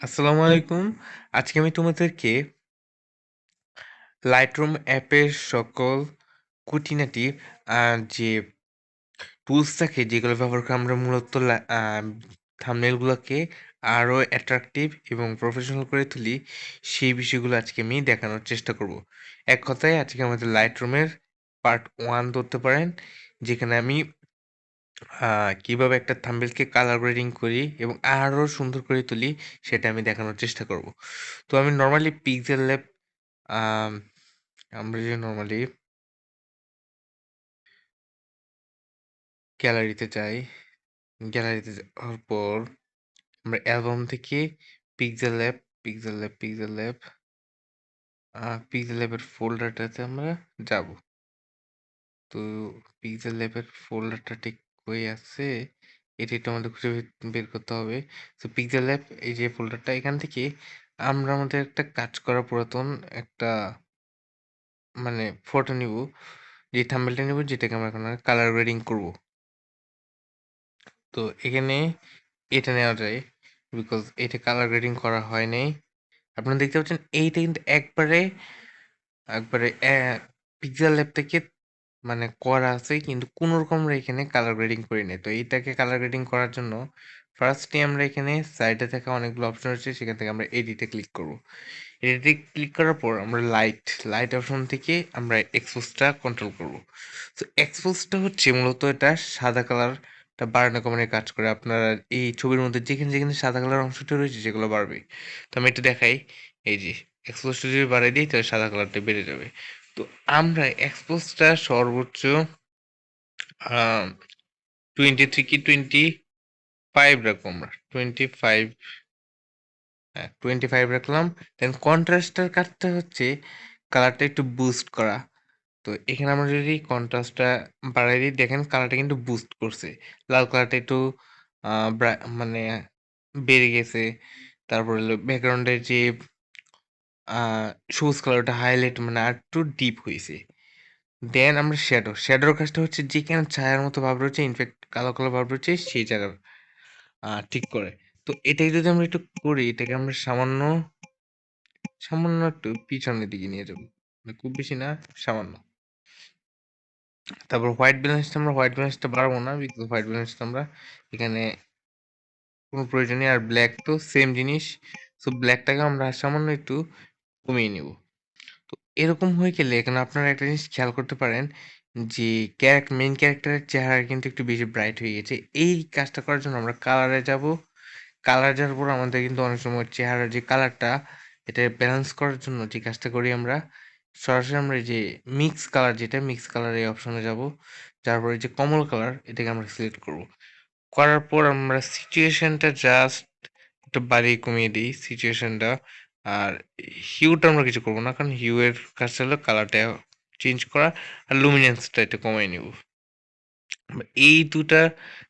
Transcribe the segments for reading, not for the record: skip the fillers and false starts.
আসসালামু আলাইকুম। আজকে আমি তোমাদেরকে লাইটরুম অ্যাপের সকল খুঁটিনাটি যে টুলস থাকে যেগুলো ব্যবহার করে আমরা মূলত থাম্বনেইলগুলোকে আরও অ্যাট্রাকটিভ এবং প্রফেশনাল করে তুলি, সেই বিষয়গুলো আজকে আমি দেখানোর চেষ্টা করব। এক কথায় আজকে আমাদের লাইটরুমের পার্ট 1 ধরতে পারেন, যেখানে আমি কিভাবে একটা থাম্বনেইলকে কালার গ্রেডিং করি এবং আরও সুন্দর করে তুলি সেটা আমি দেখানোর চেষ্টা করব। তো আমি নরমালি পিক্সেল ল্যাব আম আমরা যে নরমালি গ্যালারিতে যাই, গ্যালারিতে যাওয়ার পর আমরা অ্যালবাম থেকে pixel lab, pixel lab, pixel ল্যাবের ফোল্ডারটাতে আমরা যাব। তো পিক্সেল ল্যাবের ফোল্ডারটা ঠিক কই আছে এটা একটু আমাদের খুঁজে বের করতে হবে। তো পিক্সেল ল্যাব এই যে ফোল্ডারটা, এখান থেকে আমরা আমাদের একটা কাজ করা পুরাতন একটা মানে ফটো নিব, যে থাম্বনেলটা নিব যেটাকে আমরা এখন কালার গ্রেডিং করব। তো এখানে এটা নেওয়া যায়, বিকজ এটা কালার গ্রেডিং করা হয় নাই। আপনারা দেখতে পাচ্ছেন এইটা কিন্তু একবারে একবারে পিক্সেল ল্যাব থেকে মানে করা আছে, কিন্তু কোনো রকম আমরা এখানে কালার গ্রেডিং করি নাই। তো এইটাকে কালার গ্রেডিং করার জন্য ফার্স্টে আমরা এখানে সাইডে থাকা অনেকগুলো অপশন আছে, সেখান থেকে আমরা এডিটে ক্লিক করব। এডিটে ক্লিক করার পর আমরা লাইট অপশন থেকে আমরা এক্সপোজটা কন্ট্রোল করব। তো এক্সপোজটা হচ্ছে মূলত এটা সাদা কালারটা বাড়ানো কমানোর কাজ করে। আপনারা এই ছবির মধ্যে যেখানে যেখানে সাদা কালার অংশটা রয়েছে সেগুলো বাড়বে। তো আমি এটা দেখাই, এই যে এক্সপোজটা যদি বাড়াই দিই তাহলে সাদা কালারটা বেড়ে যাবে। তো আমরা এক্সপোজটা সর্বোচ্চ 23 কি 25 রাখবো আমরা, 25, হ্যাঁ 25 রাখলাম। দেন কন্ট্রাস্টের কাজটা হচ্ছে কালারটা একটু বুস্ট করা। তো এখানে আমরা যদি কন্ট্রাস্টটা বাড়াই দিই, দেখেন কালারটা কিন্তু বুস্ট করছে, লাল কালারটা একটু মানে বেড়ে গেছে। তারপর হলো ব্যাকগ্রাউন্ডের যে সবুজ কালারটা হাইলাইট মানে আর একটু ডিপ হয়েছে। দেন আমরা শ্যাডোর কাজটা হচ্ছে যেখানে ছায়ার মতো ভাব রয়েছে, ইনফ্যাক্ট কালো কালো ভাব রয়েছে সেই জায়গা ঠিক করে। তো এটাই যদি আমরা একটু করি, এটাকে আমরা সামান্য সামান্য একটু পিছনের দিকে নিয়ে যাবো, মানে খুব বেশি না, সামান্য। তারপর হোয়াইট ব্যালেন্সটা বাড়াবো না, বিকজ হোয়াইট ব্যালেন্সটা আমরা এখানে কোনো প্রয়োজনীয়, আর ব্ল্যাক তো সেম জিনিস। সো ব্ল্যাকটাকে আমরা সামান্য একটু কমিয়ে নিব। তো এরকম হয়ে গেলে এখানে আপনারা একটা জিনিস খেয়াল করতে পারেন যে মেইন ক্যারেক্টারের চেহারা কিন্তু একটু বেশি ব্রাইট হয়ে গেছে। এই কাজটা করার জন্য আমরা কালারে যাব। কালার যাওয়ার পর আমাদের কিন্তু অনেক সময় চেহারার যে কালারটা, এটা ব্যালেন্স করার জন্য যে কাজটা করি আমরা, সরাসরি আমরা এই যে মিক্স কালার এই অপশনে যাব। যার পরে যে কমল কালার এটাকে আমরা সিলেক্ট করব। করার পর আমরা সিচুয়েশনটা জাস্ট একটু বাড়িয়ে কমিয়ে দিই সিচুয়েশনটা। আর হিউটা আমরা কিছু করবো না, কারণ হিউ এর কাজটা হলো কালারটা চেঞ্জ করা, আর লুমিনেন্সটা একটু কমাই নিব। এই দুটা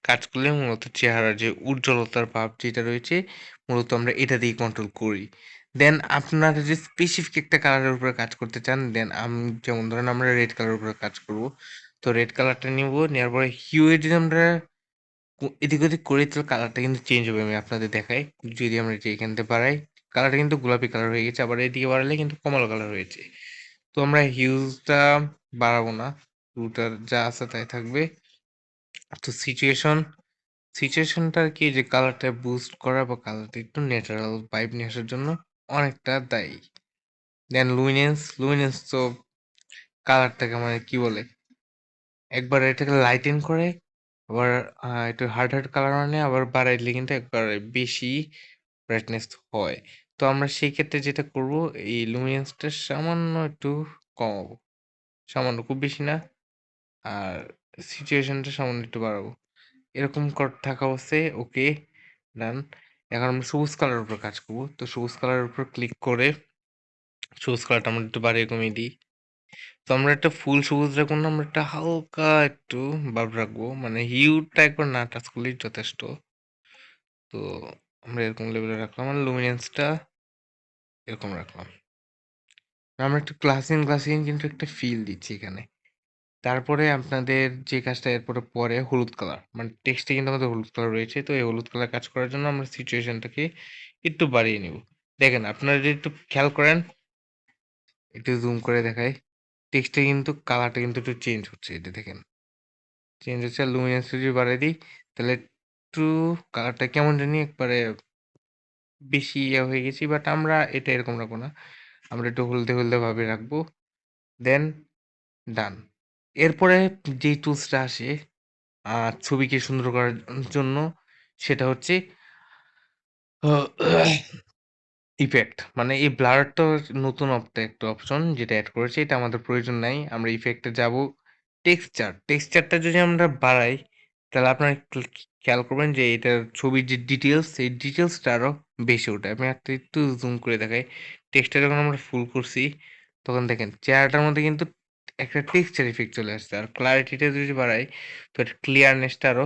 কাজ করলে মূলত চেহারার যে উজ্জ্বলতার ভাব যেটা রয়েছে, মূলত আমরা এটা দিয়ে কন্ট্রোল করি। দেন আপনারা যদি স্পেসিফিক একটা কালারের উপরে কাজ করতে চান, দেন যেমন ধরেন আমরা রেড কালারের উপরে কাজ করব। তো রেড কালারটা নিব, নেওয়ার পরে হিউ এ যদি আমরা এদিক ওদিক করি তাহলে কালারটা কিন্তু চেঞ্জ হবে। আমি আপনাদের দেখাই, যদি আমরা যে এখান থেকে বাড়াই, কালারটা কিন্তু গোলাপি কালার হয়ে গেছে, আবার এদিকে বাড়ালে কিন্তু কমলা কালার হয়েছে। তো আমরা হিউজটা বাড়াবো না, রুটার যা আছে তাই থাকবে। তো সিচুয়েশনটা আর কি, যে কালারটা বুস্ট করা বা কালারটা একটু ন্যাচারাল ভাইব নিয়ে আসার জন্য অনেকটা দায়ী। দেন লুমিনেন্স তো কালারটাকে মানে কি বলে, একবার এটাকে লাইটেন করে, আবার একটু হার্ড কালার আনে, আবার বাড়াইলে কিন্তু একবার বেশি ব্রাইটনেস হয়। তো আমরা সেই ক্ষেত্রে যেটা করব, এই লুমিনেন্সটা সামান্য একটু কমাবো, সামান্য, খুব বেশি না। আর সিচুয়েশনটা সামান্য একটু বাড়াবো, এরকম থাকা অবস্থায় ওকে, ডান। এখন আমরা সবুজ কালারের উপর কাজ করব। তো সবুজ কালারের উপর ক্লিক করে সবুজ কালারটা আমরা একটু বাড়িয়ে কমিয়ে দিই। তো আমরা একটা ফুল সবুজ রাখবো না, আমরা একটা হালকা একটু ভাব রাখবো, মানে হিউটা একবার না টাচ করলেই যথেষ্ট। তো আমরা এরকম লেভেলে রাখলাম, আর লুমিনেন্সটা এরকম রাখলাম। আমরা একটু গ্লাসিং কিন্তু একটা ফিল দিচ্ছি এখানে। তারপরে আপনাদের যে কাজটা এরপরে পরে হলুদ কালার, মানে টেক্সটে কিন্তু আমাদের হলুদ কালার রয়েছে। তো এই হলুদ কালার কাজ করার জন্য আমরা সিচুয়েশনটাকে একটু বাড়িয়ে নিব। দেখেন আপনারা যদি একটু খেয়াল করেন, একটু জুম করে দেখাই, টেক্সটে কিন্তু কালারটা কিন্তু একটু চেঞ্জ হচ্ছে, এটা দেখেন চেঞ্জ হচ্ছে। আর লুমিনেন্স যদি বাড়িয়ে দিই তাহলে একটু কালারটা কেমন জানি একবারে বেশি ইয়ে হয়ে গেছি, বাট আমরা এটা এরকম রাখবো না, আমরা একটু হলদে হলদে ভাবে রাখবো। দেন ডান। এরপরে যেই টুলসটা আসে ছবিকে সুন্দর করার জন্য, সেটা হচ্ছে ইফেক্ট। মানে এই ব্লারটা নতুন একটা অপশন যেটা এড করেছে, এটা আমাদের প্রয়োজন নাই। আমরা ইফেক্টে যাব, টেক্সচারটা যদি আমরা বাড়াই তাহলে আপনারা খেয়াল করবেন যে এটার ছবির যে ডিটেলস, এই ডিটেলসটা আরো বেশি ওঠে। আমি একটা একটু জুম করে দেখাই, টেক্সটটা যখন আমরা ফুল করছি তখন দেখেন চেহারাটার মধ্যে কিন্তু একটা টেক্সচার ইফেক্ট চলে আসছে। আর ক্লারিটিটা যদি বাড়াই তো ক্লিয়ারনেসটা আরো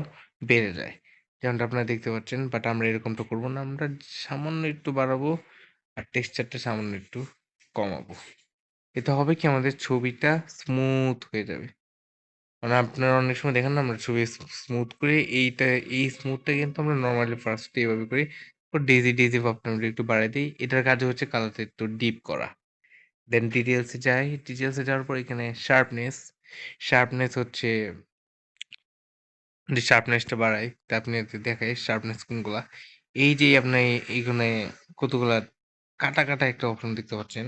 বেড়ে যায়, যেমনটা আপনারা দেখতে পাচ্ছেন। বাট আমরা এরকমটা করবো না, আমরা সামান্য একটু বাড়াবো আর টেক্সচারটা সামান্য একটু কমাবো। এতে হবে কি, আমাদের ছবিটা স্মুথ হয়ে যাবে। মানে আপনারা অনেক সময় দেখেন না, আমরা ছবি স্মুথ করে এই স্মুথটা কিন্তু আমরা নর্মালি ফার্স্টে এভাবে করি, ডেজি ডেজি ভাবটা আমরা একটু বাড়াই দিই। এটার কাজ হচ্ছে কালারটা একটু ডিপ করা। দেন ডিটেলসে যাই, ডিটেলসে যাওয়ার পর এখানে শার্পনেস হচ্ছে, যে শার্পনেসটা বাড়াই তা আপনি দেখাই শার্পনেস কোনগুলা। এই যে আপনি এইখানে কতগুলা কাটা কাটা একটা অপশন দেখতে পাচ্ছেন,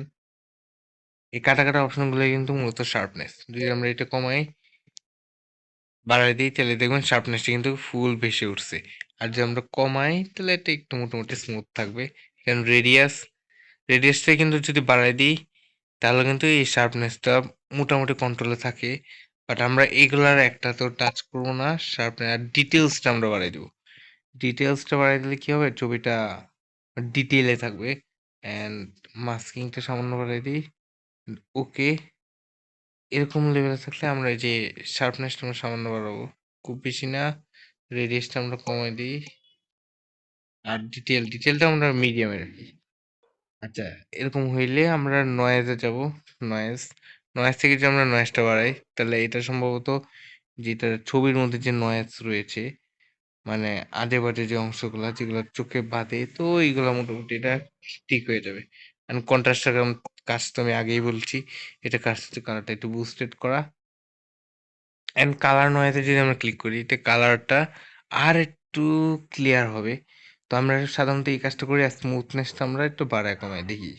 এই কাটা কাটা অপশনগুলো কিন্তু মূলত শার্পনেস। যদি আমরা এটা কমাই বাড়াই দিই তাহলে দেখবেন শার্পনেসটা কিন্তু ফুল ভেসে উঠছে। আর যদি আমরা কমাই তাহলে এটা একটু মোটামুটি স্মুথ থাকবে। কারণ রেডিয়াসটা কিন্তু যদি বাড়াই দিই তাহলে কিন্তু এই শার্পনেসটা মোটামুটি কন্ট্রোলে থাকে। বাট আমরা এগুলার একটা তো টাচ করবো না, শার্পনেস আর ডিটেলসটা আমরা বাড়াই দেবো। ডিটেলসটা বাড়াই দিলে কি হবে, ছবিটা ডিটেইলে থাকবে। অ্যান্ড মাস্কিংটা সামান্য বাড়াই দিই, ওকে। এরকম লেভেলে থাকলে আমরা এই যে শার্পনেসটা আমরা সামান্য বাড়াবো, খুব বেশি না। রেডিয়াসটা আমরা কমাই দিই, আর ডিটেলটা আমরা মিডিয়ামে রাখি। আচ্ছা, এরকম হইলে আমরা নয়েজে যাব। নয়েজ নয়েজ থেকে যদি আমরা নয়েজটা বাড়াই তাহলে এটা সম্ভবত যেটা ছবির মধ্যে যে নয়েজ রয়েছে, মানে আজে বাজে যে অংশগুলা যেগুলো চোখে বাধে, তো এইগুলো মোটামুটি এটা ঠিক হয়ে যাবে। এন্ড কন্ট্রাস্টের কাজ তো আমি আগেই বলছি, এটা কাজ হচ্ছে কালারটা একটু বুস্টেড করা। এন্ড কালার নয়েজে যদি আমরা ক্লিক করি এটা কালারটা আর একটু ক্লিয়ার হবে। তো আমরা সাধারণত এই কাজটা করি, আর স্মুথনেসটা আমরা একটু বাড়ায় কমায় দেখি।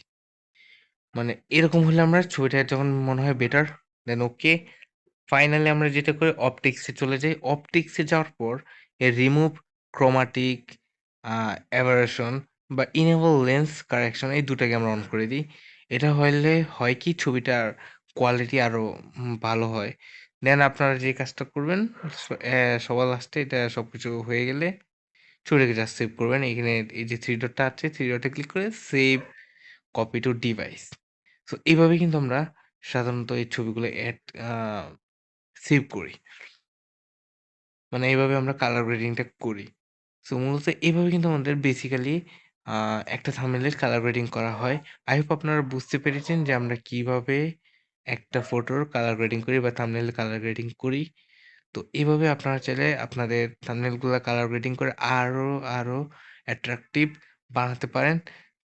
মানে এরকম হলে আমরা ছবিটা যখন মনে হয় বেটার, দেন ওকে। ফাইনালি আমরা যেটা করি অপটিক্সে চলে যাই। অপটিক্সে যাওয়ার পর রিমুভ ক্রোমাটিক অ্যাবারেশন বা ইনেবল লেন্স কারেকশন, এই দুটাকে আমরা অন করে দিই। এটা হইলে হয় কি, ছবিটার কোয়ালিটি আরো ভালো হয়। দেন আপনারা যে কাজটা করবেন, সবার লাস্টে এটা সবকিছু হয়ে গেলে ছবিটাকে জাস্ট সেভ করবেন। এখানে এই যে থ্রি ডটটা আছে, থ্রি ডটে ক্লিক করে save copy to device. So এইভাবে কিন্তু আমরা সাধারণত এই ছবিগুলো সেভ করি। মানে এইভাবে আমরা কালার গ্রেডিংটা করি। সো মূলত এইভাবে কিন্তু আমাদের বেসিক্যালি আ একটা থাম্বনেইলের কালার গ্রেডিং করা হয়। I hope আপনারা বুঝতে পেরেছেন যে আমরা কিভাবে একটা ফটোর কালার গ্রেডিং করি বা থাম্বনেইলের কালার গ্রেডিং করি। তো এভাবে আপনারা চাইলে আপনাদের থাম্বনেইলগুলা কালার গ্রেডিং করে আরো অ্যাট্রাকটিভ বানাতে পারেন।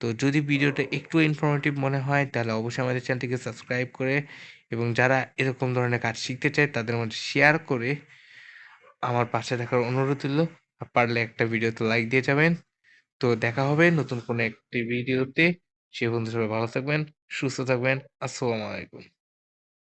তো যদি ভিডিওটা একটু ইনফরমেটিভ মনে হয় তাহলে অবশ্যই আমাদের চ্যানেলটিকে সাবস্ক্রাইব করে, এবং যারা এরকম ধরনের কাজ শিখতে চায় তাদের মধ্যে শেয়ার করে আমার পাশে থাকার অনুরোধ রইল। পারলে একটা ভিডিওতে লাইক দিয়ে যাবেন। তো দেখা হবে নতুন কোনো একটি ভিডিওতে। সে পর্যন্ত সবাই ভালো থাকবেন, সুস্থ থাকবেন। আসসালামু আলাইকুম।